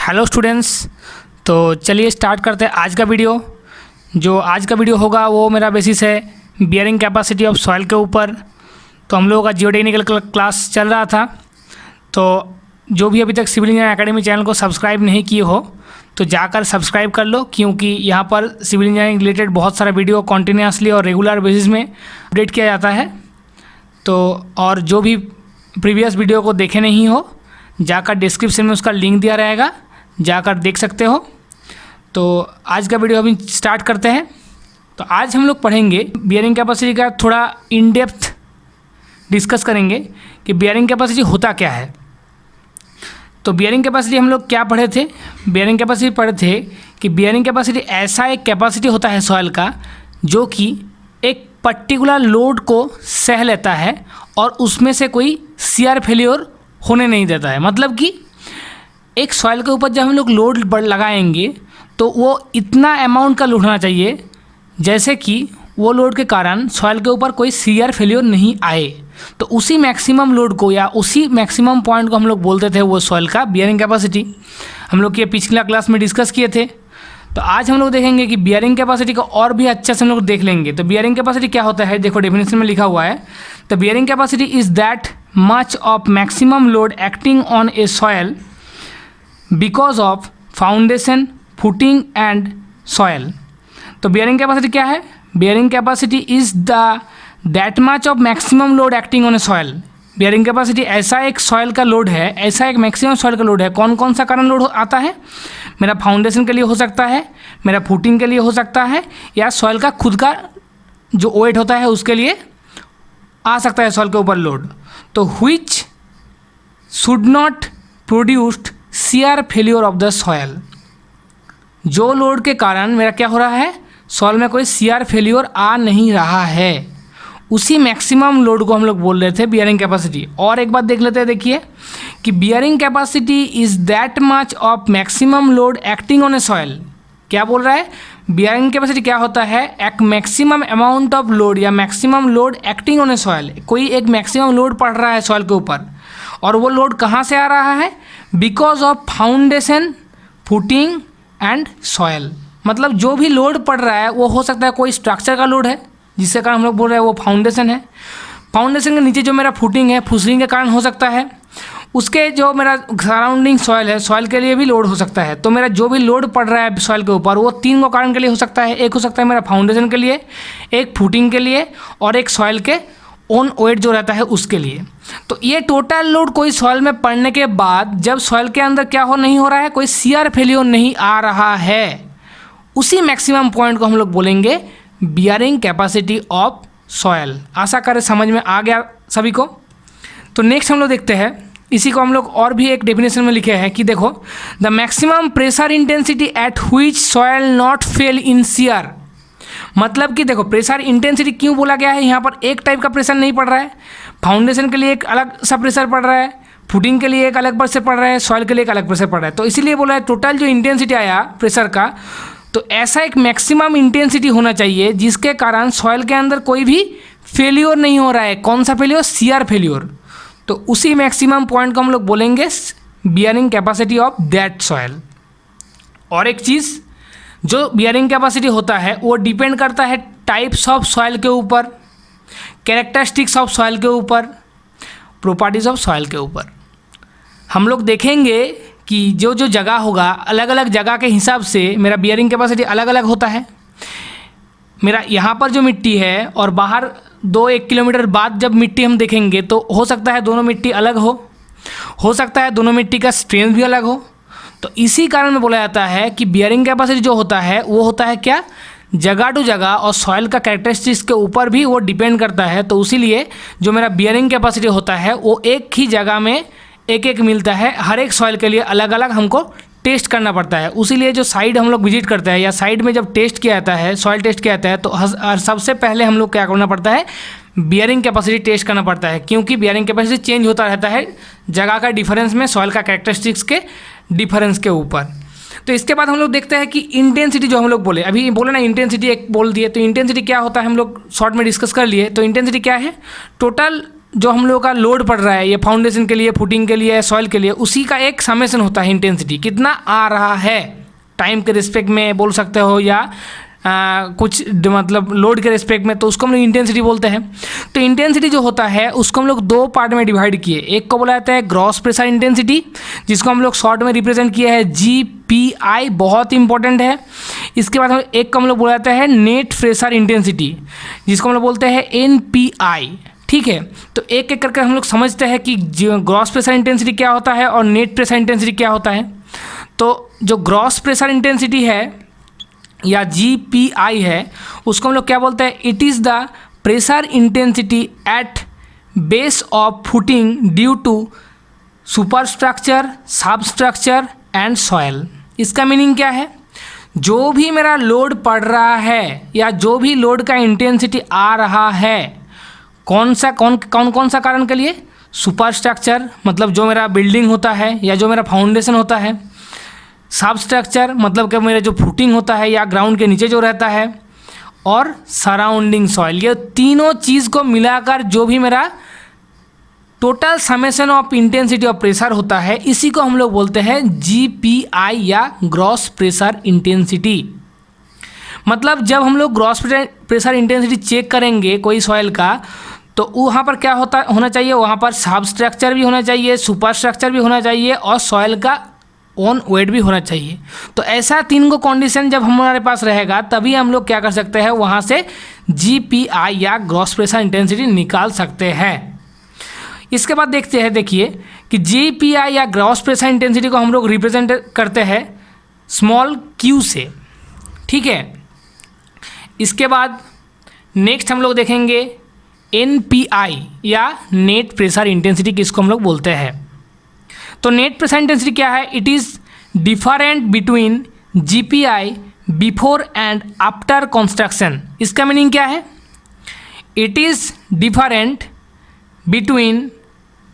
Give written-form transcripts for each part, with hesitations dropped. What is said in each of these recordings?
Hello students. तो चलिए start करते हैं आज का वीडियो। जो आज का वीडियो होगा वो मेरा बेसिस है बियरिंग कैपेसिटी ऑफ सॉइल के ऊपर। तो हम लोगों का जियोटेक्निकल क्लास चल रहा था, तो जो भी अभी तक सिविल इंजीनियरिंग एकेडमी चैनल को सब्सक्राइब नहीं किए हो तो जाकर सब्सक्राइब कर लो, क्योंकि यहाँ पर सिविल इंजीनियरिंग रिलेटेड बहुत सारा वीडियो कॉन्टीन्यूसली और रेगुलर बेसिस में अपडेट किया जाता है। तो और जो भी प्रीवियस वीडियो को देखे नहीं हो जाकर डिस्क्रिप्शन में उसका लिंक दिया रहेगा, जाकर देख सकते हो। तो आज का वीडियो अभी स्टार्ट करते हैं। तो आज हम लोग पढ़ेंगे बियरिंग कैपेसिटी का, थोड़ा इन डेप्थ डिस्कस करेंगे कि बियरिंग कैपेसिटी होता क्या है। तो बियरिंग कैपेसिटी हम लोग क्या पढ़े थे? बियरिंग कैपेसिटी पढ़े थे कि बियरिंग कैपेसिटी ऐसा एक कैपेसिटी होता है सॉइल का जो कि एक पर्टिकुलर लोड को सह लेता है और उसमें से कोई शियर फेल्योर होने नहीं देता है। मतलब कि एक सॉइल के ऊपर जब हम लोग लोड लगाएंगे तो वो इतना अमाउंट का लोड होना चाहिए जैसे कि वो लोड के कारण सॉइल के ऊपर कोई शियर फेल्योर नहीं आए। तो उसी मैक्सिमम लोड को या उसी मैक्सिमम पॉइंट को हम लोग बोलते थे वो सॉइल का बियरिंग कैपेसिटी। हम लोग ये पिछला क्लास में डिस्कस किए थे। तो आज हम लोग देखेंगे कि बियरिंग कैपेसिटी को और भी अच्छे से हम लोग देख लेंगे। तो बियरिंग कैपेसिटी क्या होता है, देखो डेफिनेशन में लिखा हुआ है। तो bearing capacity is that much of maximum load acting on A soil because of foundation, footing and soil. तो बियरिंग कैपेसिटी क्या है? Bearing capacity is the that much of maximum load acting on A soil. Bearing capacity ऐसा एक soil का load है, ऐसा एक maximum soil का लोड है। कौन कौन सा कारण लोड आता है? मेरा फाउंडेशन के लिए हो सकता है, मेरा फुटिंग के लिए हो सकता है, या सॉइल का खुद का जो वेट होता है उसके लिए आ सकता है सॉइल के ऊपर लोड। तो which should not produced shear failure of the soil. जो लोड के कारण मेरा क्या हो रहा है, सॉइल में कोई शियर फेल्योर आ नहीं रहा है, उसी मैक्सिमम लोड को हम लोग बोल रहे थे बियरिंग कैपेसिटी। और एक बात देख लेते हैं, देखिए कि bearing capacity is that much of maximum load acting on A soil. क्या बोल रहा है? बियरिंग कैपेसिटी क्या होता है? एक मैक्सिमम अमाउंट ऑफ लोड या maximum load acting on A soil. कोई एक मैक्सिमम लोड पड़ रहा है सॉइल के ऊपर, और वो लोड कहाँ से आ रहा है? Because of foundation, footing and soil. मतलब जो भी लोड पड़ रहा है वो हो सकता है कोई स्ट्रक्चर का लोड है जिसके कारण हम लोग बोल रहे हैं वो फाउंडेशन है। फाउंडेशन के नीचे जो मेरा फुटिंग है, फुसलिंग के कारण हो सकता है। उसके जो मेरा सराउंडिंग सॉइल है, सॉइल के लिए भी लोड हो सकता है। तो मेरा जो भी लोड पड़ रहा है सॉइल के ऊपर वो तीन को कारण के लिए हो सकता है। एक हो सकता है मेरा फाउंडेशन के लिए, एक फुटिंग के लिए, और एक सॉइल के ओन वेट जो रहता है उसके लिए। तो ये टोटल लोड कोई सॉइल में पड़ने के बाद जब सॉइल के अंदर क्या नहीं हो रहा है, कोई शियर फेल्योर नहीं आ रहा है, उसी मैक्सिमम पॉइंट को हम लोग बोलेंगे बियरिंग कैपेसिटी ऑफ सॉइल। आशा करें समझ में आ गया सभी को। तो नेक्स्ट हम लोग देखते हैं, इसी को हम लोग और भी एक डेफिनेशन में लिखे हैं कि देखो the maximum pressure intensity at which soil not fail in shear. मतलब कि देखो प्रेशर इंटेंसिटी क्यों बोला गया है, यहाँ पर एक टाइप का प्रेशर नहीं पड़ रहा है। फाउंडेशन के लिए एक अलग सा प्रेशर पड़ रहा है, फुटिंग के लिए एक अलग प्रेशर पड़ रहा है, सॉइल के लिए एक अलग प्रेशर पड़ रहा है। तो इसीलिए बोला है टोटल जो इंटेंसिटी आया प्रेशर का, तो ऐसा एक मैक्सिमम इंटेंसिटी होना चाहिए जिसके कारण सॉइल के अंदर कोई भी फेल्योर नहीं हो रहा है। कौन सा फेल्योर? Shear failure. तो उसी मैक्सिमम पॉइंट को हम लोग बोलेंगे bearing capacity of that soil. और एक चीज़, जो बियरिंग कैपेसिटी होता है वो डिपेंड करता है टाइप्स ऑफ सॉइल के ऊपर, कैरेक्टरिस्टिक्स ऑफ सॉइल के ऊपर, प्रॉपर्टीज ऑफ सॉइल के ऊपर। हम लोग देखेंगे कि जो जो जगह होगा, अलग अलग जगह के हिसाब से मेरा बियरिंग कैपेसिटी अलग अलग होता है। मेरा यहाँ पर जो मिट्टी है और बाहर 2-1 किलोमीटर बाद जब मिट्टी हम देखेंगे तो हो सकता है दोनों मिट्टी अलग हो सकता है दोनों मिट्टी का स्ट्रेंथ भी अलग हो। तो इसी कारण में बोला जाता है कि बियरिंग कैपेसिटी जो होता है वो होता है क्या, जगह टू जगह और सॉइल का कैरेक्टरिस्टिक्स के ऊपर भी वो डिपेंड करता है। तो इसीलिए जो मेरा बियरिंग कैपेसिटी होता है वो एक ही जगह में एक एक मिलता है, हर एक सॉइल के लिए अलग अलग हमको टेस्ट करना पड़ता है। उसीलिए जो साइड हम लोग विजिट करते हैं या साइड में जब टेस्ट किया जाता है, सॉइल टेस्ट किया जाता है, तो सबसे पहले हम लोग क्या करना पड़ता है, बियरिंग कैपेसिटी टेस्ट करना पड़ता है। क्योंकि बियरिंग कैपेसिटी चेंज होता रहता है जगह का डिफरेंस में, सॉइल का कैरेक्टरिस्टिक्स के डिफरेंस के ऊपर। तो इसके बाद हम लोग देखते हैं कि इंटेंसिटी जो हम लोग बोले, अभी बोले ना इंटेंसिटी एक बोल दिए, तो इंटेंसिटी क्या होता है हम लोग शॉर्ट में डिस्कस कर लिए। तो इंटेंसिटी क्या है? टोटल जो हम लोगों का लोड पड़ रहा है, ये फाउंडेशन के लिए, फुटिंग के लिए, सॉइल के लिए, उसी का एक समेशन होता है इंटेंसिटी, कितना आ रहा है टाइम के रिस्पेक्ट में बोल सकते हो, या कुछ मतलब लोड के रिस्पेक्ट में, तो उसको हम लोग इंटेंसिटी बोलते हैं। तो इंटेंसिटी जो होता है उसको हम लोग दो पार्ट में डिवाइड किए। एक को बोला जाता है ग्रॉस प्रेशर इंटेंसिटी, जिसको हम लोग शॉर्ट में रिप्रेजेंट किया है GPI, बहुत इंपॉर्टेंट है। इसके बाद एक को हम लोग बोला जाता है नेट प्रेशर इंटेंसिटी, जिसको हम लोग बोलते हैं NPI। ठीक है, तो एक एक करके हम लोग समझते हैं कि ग्रॉस प्रेशर इंटेंसिटी क्या होता है और नेट प्रेशर इंटेंसिटी क्या होता है। तो जो ग्रॉस प्रेशर इंटेंसिटी है या GPI है, उसको हम लोग क्या बोलते हैं, it is the pressure intensity at base of footing due to superstructure, substructure and soil. इसका मीनिंग क्या है, जो भी मेरा लोड पड़ रहा है या जो भी लोड का इंटेंसिटी आ रहा है, कौन कौन सा कारण के लिए, सुपरस्ट्रक्चर मतलब जो मेरा बिल्डिंग होता है या जो मेरा फाउंडेशन होता है, सबस्ट्रक्चर मतलब कि मेरा जो फुटिंग होता है या ग्राउंड के नीचे जो रहता है, और सराउंडिंग सॉइल, ये तीनों चीज़ को मिलाकर जो भी मेरा total summation of intensity of pressure होता है, इसी को हम लोग बोलते हैं GPI या ग्रॉस प्रेशर इंटेंसिटी। मतलब जब हम लोग ग्रॉस प्रेशर इंटेंसिटी चेक करेंगे कोई सॉइल का, तो वहाँ पर क्या होना चाहिए, वहाँ पर सबस्ट्रक्चर भी होना चाहिए, सुपरस्ट्रक्चर भी होना चाहिए और सॉइल का ऑन वेट भी होना चाहिए। तो ऐसा तीन को कंडीशन जब हमारे पास रहेगा, तभी हम लोग क्या कर सकते हैं, वहाँ से GPI या ग्रॉस प्रेशर इंटेंसिटी निकाल सकते हैं। इसके बाद देखते हैं, देखिए कि GPI या ग्रॉस प्रेशर इंटेंसिटी को हम लोग रिप्रेजेंट करते हैं स्मॉल q से। ठीक है, इसके बाद नेक्स्ट हम लोग देखेंगे NPI या नेट प्रेशर इंटेंसिटी, किसको हम लोग बोलते हैं। तो नेट प्रेशर इंटेंसिटी क्या है, it is different between GPI before and after construction. इसका मीनिंग क्या है, it is different between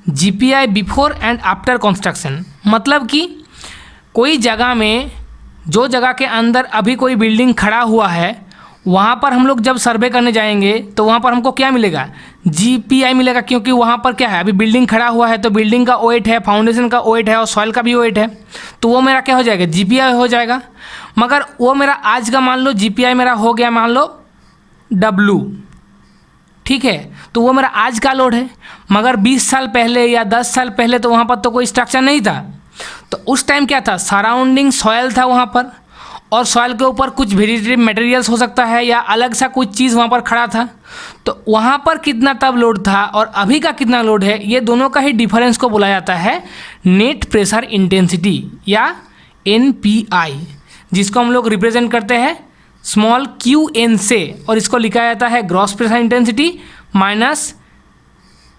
GPI before and after construction. मतलब कि कोई जगह में, जो जगह के अंदर अभी कोई बिल्डिंग खड़ा हुआ है, वहाँ पर हम लोग जब सर्वे करने जाएंगे तो वहाँ पर हमको क्या मिलेगा, GPI मिलेगा, क्योंकि वहाँ पर क्या है, अभी बिल्डिंग खड़ा हुआ है तो बिल्डिंग का वेट है, फाउंडेशन का वेट है और सॉइल का भी वेट है, तो वो मेरा क्या हो जाएगा, GPI हो जाएगा। मगर वो मेरा आज का मान लो GPI मेरा हो गया मान लो W, ठीक है, तो वो मेरा आज का लोड है। मगर 20 साल पहले या 10 साल पहले तो वहाँ पर तो कोई स्ट्रक्चर नहीं था, तो उस टाइम क्या था, सराउंडिंग सॉयल था वहाँ पर, और सॉइल के ऊपर कुछ वेजिटेटिव मटेरियल्स हो सकता है या अलग सा कुछ चीज़ वहाँ पर खड़ा था। तो वहाँ पर कितना तब लोड था और अभी का कितना लोड है, ये दोनों का ही डिफरेंस को बोला जाता है नेट प्रेशर इंटेंसिटी या NPI, जिसको हम लोग रिप्रेजेंट करते हैं स्मॉल qn से, और इसको लिखा जाता है gross pressure intensity minus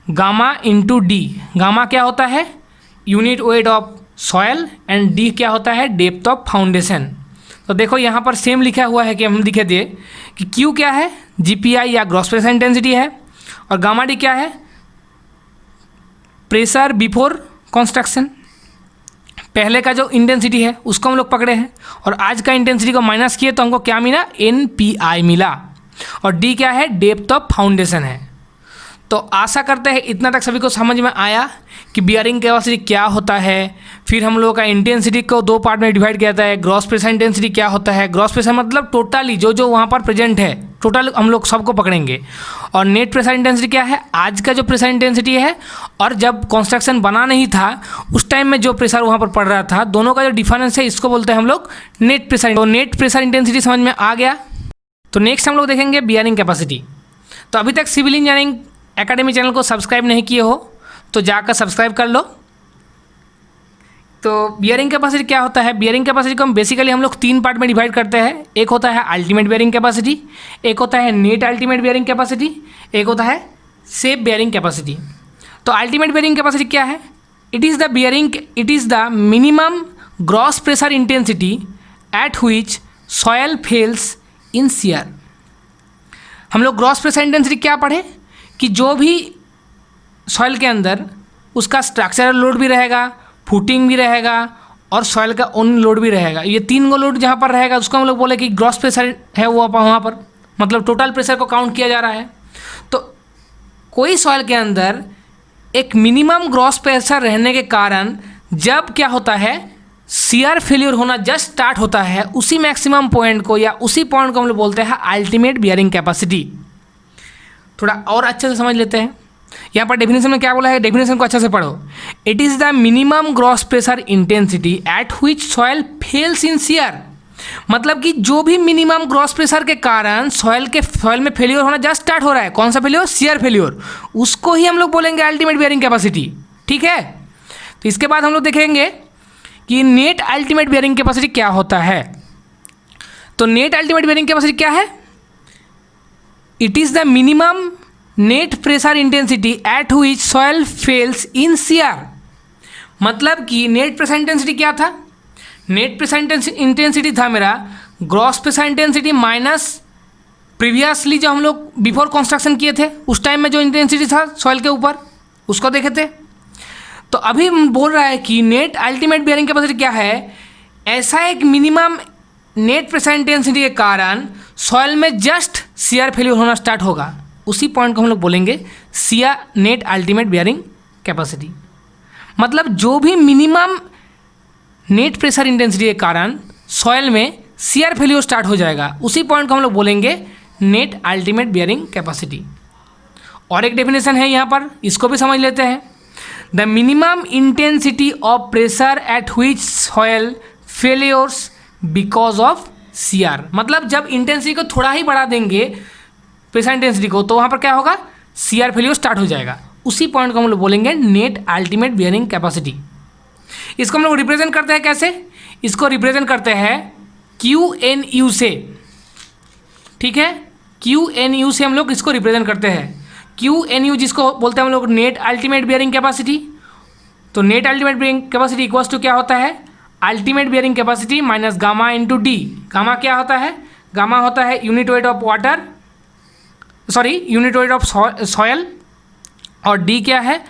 gamma into D. Gamma क्या होता है, unit weight of soil, and D क्या होता है, डेप्थ ऑफ फाउंडेशन। तो देखो यहाँ पर सेम लिखा हुआ है कि हम लिखे थे कि Q क्या है, GPI या ग्रॉस प्रेशर इंटेंसिटी है, और गामा डी क्या है, प्रेशर बिफोर कंस्ट्रक्शन। पहले का जो इंटेंसिटी है उसको हम लोग पकड़े हैं, और आज का इंटेंसिटी को माइनस किए तो हमको क्या मिला, NPI मिला, और D क्या है, डेप्थ ऑफ फाउंडेशन है। तो आशा करते हैं इतना तक सभी को समझ में आया कि बियरिंग कैपेसिटी क्या होता है। फिर हम लोगों का इंटेंसिटी को दो पार्ट में डिवाइड किया जाता है। ग्रॉस प्रेशर इंटेंसिटी क्या होता है, ग्रॉस प्रेशर मतलब टोटली जो जो वहाँ पर प्रेजेंट है, टोटल हम लोग सबको पकड़ेंगे। और नेट प्रेशर इंटेंसिटी क्या है, आज का जो प्रेशर इंटेंसिटी है, और जब कंस्ट्रक्शन बना नहीं था उस टाइम में जो प्रेशर वहाँ पर पड़ रहा था, दोनों का जो डिफरेंस है इसको बोलते हैं हम लोग नेट प्रेशर। तो नेट प्रेशर इंटेंसिटी समझ में आ गया। तो नेक्स्ट हम लोग देखेंगे बियरिंग कैपेसिटी। तो अभी तक सिविल इंजीनियरिंग एकेडमी चैनल को सब्सक्राइब नहीं किए हो तो जाकर सब्सक्राइब कर लो। तो बियरिंग कैपेसिटी क्या होता है, बियरिंग कैपेसिटी को हम बेसिकली हम लोग तीन पार्ट में डिवाइड करते हैं। एक होता है अल्टीमेट बियरिंग कैपेसिटी, एक होता है नेट अल्टीमेट बियरिंग कैपेसिटी, एक होता है शेप बियरिंग कैपेसिटी। तो अल्टीमेट बियरिंग कैपेसिटी क्या है, it is the minimum gross pressure intensity at which soil fails in shear. हम लोग ग्रॉस प्रेशर इंटेंसिटी क्या पढ़े कि जो भी सॉइल के अंदर उसका स्ट्रक्चरल लोड भी रहेगा, फुटिंग भी रहेगा और सॉइल का ओन लोड भी रहेगा। ये तीन गो लोड जहाँ पर रहेगा उसको हम लोग बोले कि ग्रॉस प्रेशर है वो वहाँ पर, मतलब टोटल प्रेशर को काउंट किया जा रहा है। तो कोई सॉइल के अंदर एक मिनिमम ग्रॉस प्रेशर रहने के कारण जब क्या होता है, शियर फेल्योर होना जस्ट स्टार्ट होता है, उसी मैक्सिमम पॉइंट को या उसी पॉइंट को हम लोग बोलते हैं अल्टीमेट बियरिंग कैपेसिटी। थोड़ा और अच्छे से समझ लेते हैं। यहाँ पर डेफिनेशन में क्या बोला है, डेफिनेशन को अच्छे से पढ़ो। It is the minimum gross pressure intensity at which soil fails in shear. मतलब कि जो भी मिनिमम ग्रॉस प्रेशर के कारण सॉइल में फेल्योर होना जस्ट स्टार्ट हो रहा है, कौन सा फेल्योर, शियर फेल्योर, उसको ही हम लोग बोलेंगे अल्टीमेट बियरिंग कैपेसिटी। ठीक है, तो इसके बाद हम लोग देखेंगे कि नेट अल्टीमेट बियरिंग कैपेसिटी क्या होता है। तो नेट अल्टीमेट बियरिंग कैपेसिटी क्या है, it is the minimum net pressure intensity at which soil fails in shear. मतलब कि नेट प्रेशर इंटेंसिटी क्या था, नेट प्रेशर इंटेंसिटी था मेरा gross pressure intensity minus previously जो हम लोग बिफोर कंस्ट्रक्शन किए थे उस टाइम में जो इंटेंसिटी था सॉइल के ऊपर, उसको देखे थे। तो अभी बोल रहा है कि नेट अल्टीमेट बियरिंग कैपेसिटी क्या है, ऐसा एक मिनिमम नेट प्रेशर इंटेंसिटी के कारण सॉइल में जस्ट शियर फेल्योर होना स्टार्ट होगा, उसी पॉइंट को हम लोग बोलेंगे shear net ultimate bearing capacity. मतलब जो भी मिनिमम नेट प्रेशर इंटेंसिटी के कारण सॉइल में शियर फेल्योर स्टार्ट हो जाएगा, उसी पॉइंट को हम लोग बोलेंगे नेट अल्टीमेट बियरिंग कैपेसिटी। और एक डेफिनेशन है यहाँ पर, इसको भी समझ लेते हैं। The minimum intensity of pressure at which soil failures because of shear. मतलब जब इंटेंसिटी को थोड़ा ही बढ़ा देंगे प्रेशर इंटेंसिटी को, तो वहाँ पर क्या होगा, शियर फेल्योर स्टार्ट हो जाएगा, उसी पॉइंट को हम लोग बोलेंगे नेट अल्टीमेट बियरिंग कैपेसिटी। इसको हम लोग रिप्रेजेंट करते हैं कैसे, इसको रिप्रेजेंट करते हैं QNU से। ठीक है, QNU से हम लोग इसको रिप्रेजेंट करते हैं। QNU जिसको बोलते हैं हम लोग नेट अल्टीमेट बियरिंग कैपेसिटी। तो net ultimate bearing capacity equals to क्या होता है, ultimate bearing capacity minus gamma into D. Gamma क्या होता है, गामा होता है unit weight of water, sorry unit weight of soil, और डी क्या है,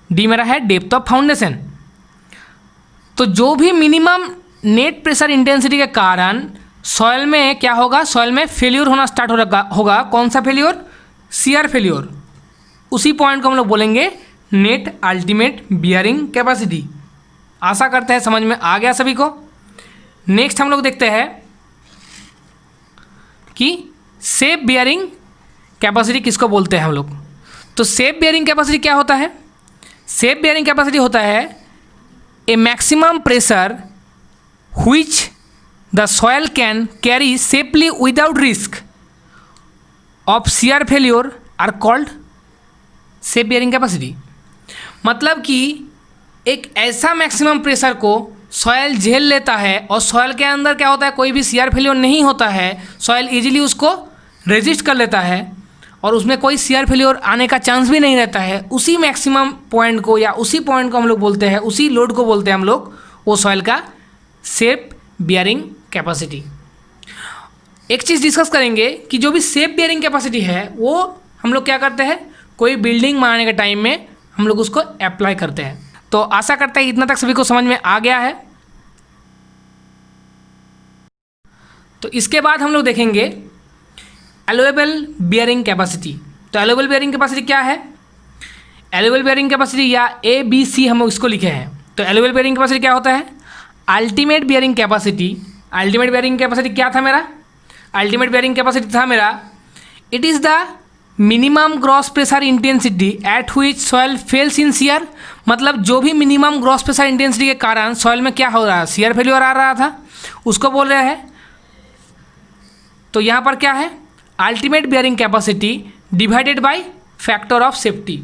डी मेरा है डेप्थ ऑफ फाउंडेशन। तो जो भी मिनिमम नेट प्रेशर इंटेंसिटी के कारण सॉयल में क्या होगा, सॉयल में फेल्योर होना स्टार्ट होगा, कौन सा फेल्योर, शियर फेल्योर, उसी पॉइंट को हम लोग बोलेंगे नेट अल्टीमेट बियरिंग कैपेसिटी। आशा करते हैं समझ में आ गया सभी को। नेक्स्ट हम लोग देखते हैं कि शेप बियरिंग कैपेसिटी किसको बोलते हैं हम लोग। तो शेप बियरिंग कैपेसिटी क्या होता है, शेप बियरिंग कैपेसिटी होता है a maximum pressure which the soil can carry safely without risk of shear failure are called safe bearing capacity. मतलब कि एक ऐसा मैक्सिमम प्रेशर को सॉयल झेल लेता है और सॉयल के अंदर क्या होता है, कोई भी शियर फेल्योर नहीं होता है, सॉयल इजीली उसको रेजिस्ट कर लेता है और उसमें कोई शियर फेल्योर आने का चांस भी नहीं रहता है। उसी मैक्सिमम पॉइंट को या उसी पॉइंट को हम लोग बोलते हैं, उसी लोड को बोलते हैं हम लोग वो सॉयल का शेप बियरिंग कैपेसिटी। एक चीज़ डिस्कस करेंगे कि जो भी शेप बियरिंग कैपेसिटी है वो हम लोग क्या करते हैं, कोई बिल्डिंग बनाने के टाइम में हम लोग उसको अप्लाई करते हैं। तो आशा करते हैं इतना तक सभी को समझ में आ गया है। तो इसके बाद हम लोग देखेंगे अलोवेबल बियरिंग कैपेसिटी। तो अलोवेबल बियरिंग कैपेसिटी क्या है, अलोवेबल बियरिंग कैपेसिटी या ABC हम लोग इसको लिखे हैं। तो अलोवेबल बियरिंग कैपेसिटी क्या होता है, ultimate bearing capacity. Ultimate bearing capacity क्या था मेरा, अल्टीमेट बियरिंग कैपेसिटी था मेरा it is the minimum gross pressure intensity at which soil fails in shear. मतलब जो भी मिनिमम ग्रॉस प्रेशर इंटेंसिटी के कारण सॉइल में क्या हो रहा है, शियर फेल्योर आ रहा था, उसको बोल रहे हैं। तो यहाँ पर क्या है, ultimate bearing capacity divided by factor of safety.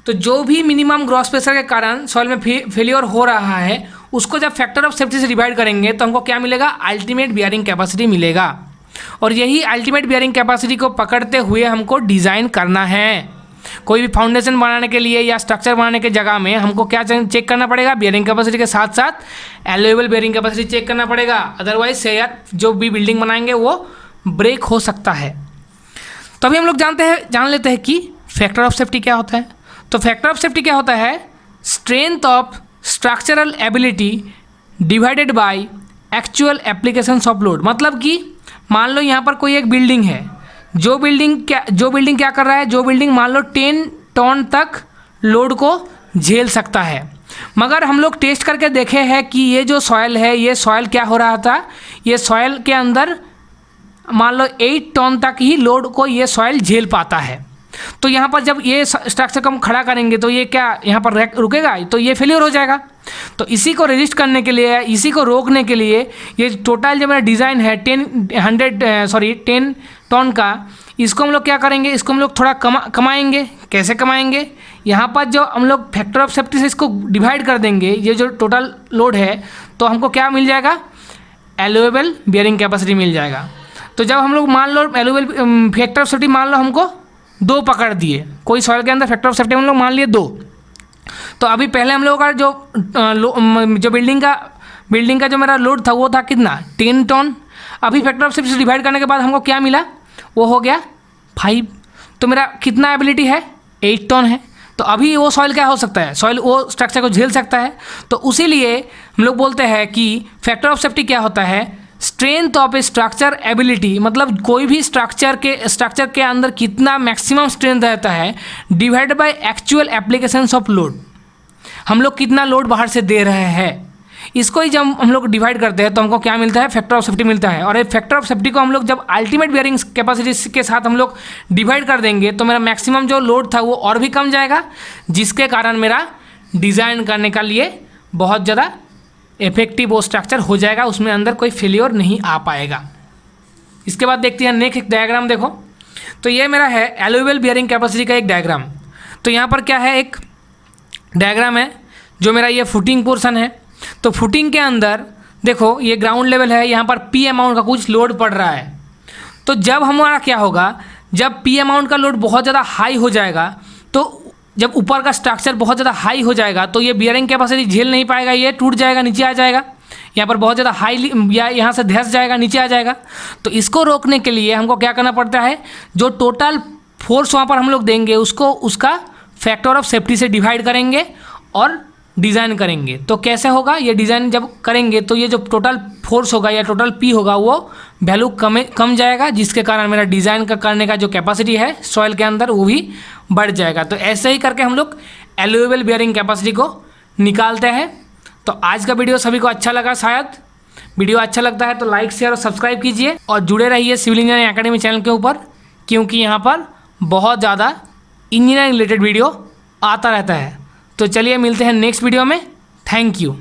तो जो भी मिनिमम ग्रॉस प्रेशर के कारण सॉइल में फेल्योर हो रहा है उसको जब फैक्टर ऑफ सेफ्टी से डिवाइड करेंगे तो हमको क्या मिलेगा, अल्टीमेट बियरिंग कैपेसिटी मिलेगा। और यही अल्टीमेट बियरिंग कैपेसिटी को पकड़ते हुए हमको डिज़ाइन करना है। कोई भी फाउंडेशन बनाने के लिए या स्ट्रक्चर बनाने के जगह में हमको क्या चेक करना पड़ेगा, बियरिंग कैपेसिटी के साथ साथ अलोवेबल बियरिंग कैपेसिटी चेक करना पड़ेगा। अदरवाइज से यार जो भी बिल्डिंग बनाएंगे वो ब्रेक हो सकता है। तो अभी हम लोग जान लेते हैं कि फैक्टर ऑफ सेफ्टी क्या होता है। तो फैक्टर ऑफ सेफ्टी क्या होता है, strength of structural ability divided by actual applications of load. मतलब कि मान लो यहाँ पर कोई एक बिल्डिंग है, जो बिल्डिंग क्या कर रहा है, जो बिल्डिंग मान लो 10 टन तक लोड को झेल सकता है। मगर हम लोग टेस्ट करके देखे हैं कि ये जो सॉइल है, ये सॉइल क्या हो रहा था, ये सॉइल के अंदर मान लो 8 टन तक ही लोड को ये सॉइल झेल पाता है। तो यहाँ पर जब ये स्ट्रक्चर को हम खड़ा करेंगे तो ये क्या यहाँ पर रुकेगा, तो ये फेलियर हो जाएगा। तो इसी को रेजिस्ट करने के लिए, इसी को रोकने के लिए ये टोटल जो मेरा डिज़ाइन है 10 टन का, इसको हम लोग क्या करेंगे, इसको हम लोग थोड़ा कमाएंगे। कैसे कमाएंगे, यहाँ पर जो हम लोग फैक्टर ऑफ सेफ्टी से इसको डिवाइड कर देंगे, ये जो टोटल लोड है, तो हमको क्या मिल जाएगा, एलोवेबल बियरिंग कैपेसिटी मिल जाएगा। तो जब हम लोग मान लो एलोवेबल फैक्टर ऑफ सेफ्टी मान लो हमको 2 पकड़ दिए, कोई सॉइल के अंदर फैक्टर ऑफ सेफ्टी हम लोग मान लिए 2। तो अभी पहले हम लोगों का जो बिल्डिंग का जो मेरा लोड था वो था कितना, 10 टन। अभी फैक्टर ऑफ सेफ्टी से डिवाइड करने के बाद हमको क्या मिला, वो हो गया 5। तो मेरा कितना एबिलिटी है, 8 टन है। तो अभी वो सॉइल क्या हो सकता है, सॉइल वो स्ट्रक्चर को झेल सकता है। तो उसी लिए हम लोग बोलते हैं कि फैक्टर ऑफ सेफ्टी क्या होता है, strength of A structure ability, मतलब कोई भी स्ट्रक्चर के अंदर कितना मैक्सिमम स्ट्रेंथ रहता है divide by actual applications of load. हम लोग कितना लोड बाहर से दे रहे हैं, इसको ही जब हम लोग डिवाइड करते हैं तो हमको क्या मिलता है, फैक्टर ऑफ सेफ्टी मिलता है। और ये फैक्टर ऑफ सेफ्टी को हम लोग जब अल्टीमेट बियरिंग कैपेसिटी के साथ हम लोग डिवाइड कर देंगे तो मेरा मैक्सिमम जो लोड था वो और भी कम जाएगा, जिसके कारण मेरा डिज़ाइन करने का लिए बहुत ज़्यादा इफेक्टिव वो स्ट्रक्चर हो जाएगा, उसमें अंदर कोई फेलियर नहीं आ पाएगा। इसके बाद देखते हैं नेक्स्ट डायग्राम। देखो तो ये मेरा है एलोवेबल बियरिंग कैपेसिटी का एक डायग्राम। तो यहाँ पर क्या है, एक डायग्राम है जो मेरा ये फुटिंग पोर्शन है। तो फुटिंग के अंदर देखो ये ग्राउंड लेवल है, यहाँ पर पी अमाउंट का कुछ लोड पड़ रहा है। तो जब हमारा क्या होगा, जब पी अमाउंट का लोड बहुत ज़्यादा हाई हो जाएगा, तो जब ऊपर का स्ट्रक्चर बहुत ज़्यादा हाई हो जाएगा तो ये बियरिंग कैपेसिटी झेल नहीं पाएगा, ये टूट जाएगा, नीचे आ जाएगा। यहाँ पर बहुत ज़्यादा हाई या यहाँ से धंस जाएगा, नीचे आ जाएगा। तो इसको रोकने के लिए हमको क्या करना पड़ता है, जो टोटल फोर्स वहाँ पर हम लोग देंगे उसको उसका फैक्टर ऑफ सेफ्टी से डिवाइड करेंगे और डिज़ाइन करेंगे। तो कैसे होगा, ये डिज़ाइन जब करेंगे तो ये जो टोटल फोर्स होगा या टोटल पी होगा वो वैल्यू कम जाएगा, जिसके कारण मेरा डिज़ाइन करने का जो कैपेसिटी है सॉइल के अंदर वो भी बढ़ जाएगा। तो ऐसे ही करके हम लोग एलोवेबल बियरिंग कैपेसिटी को निकालते हैं। तो आज का वीडियो सभी को अच्छा लगा, शायद वीडियो अच्छा लगता है तो लाइक शेयर और सब्सक्राइब कीजिए और जुड़े रहिए सिविल इंजीनियरिंग एकेडमी चैनल के ऊपर, क्योंकि यहाँ पर बहुत ज़्यादा इंजीनियरिंग रिलेटेड वीडियो आता रहता है। तो चलिए मिलते हैं नेक्स्ट वीडियो में। Thank you.